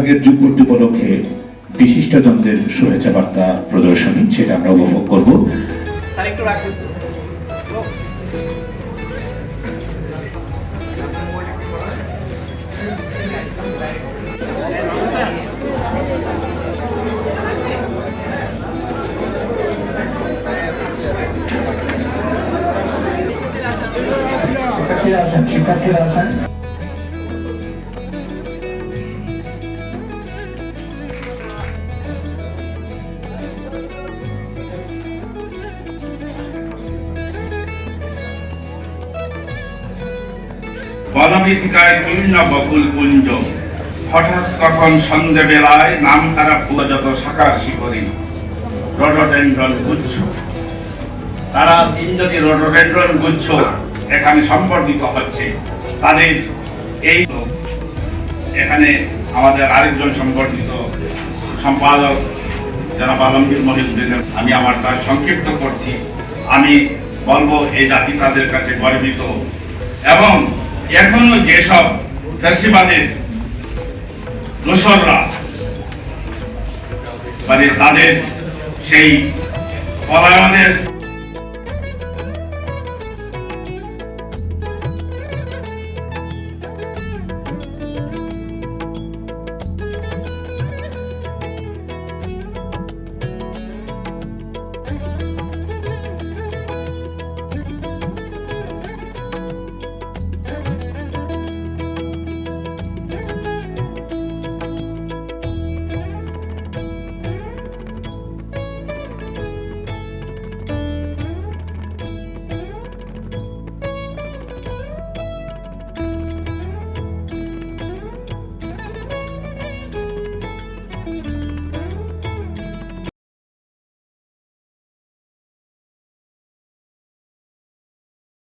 আজকের যুগপূর্তি উপলক্ষে বিশিষ্টজনদের শুভেচ্ছা বার্তা প্রদর্শনী, সেটা আমরা উপভোগ করব। শিক্ষার্থীরা আসেন। বনবীথিকায় পূর্ণ বকুল কুঞ্জ, হঠাৎ কখন সন্ধ্যে বেলায় নাম তারা যত শাখার শিকরি রডোডেন্ড্রন গুচ্ছ। তারা তিনজনই রডোডেন্ড্রন গুচ্ছ এখানে সম্বর্ধিত হচ্ছে। তাদের এই এখানে আমাদের আরেকজন সম্বর্ধিত সম্পাদক জনাব আলমগীর মহিউদ্দিন, আমি আমার কাজ সংক্ষিপ্ত করছি। আমি বলবো এই জাতি তাদের কাছে গর্বিত, এবং এখনো যেসব ফ্যাসিবাদের দোসররা মানে তাদের সেই পলায়নের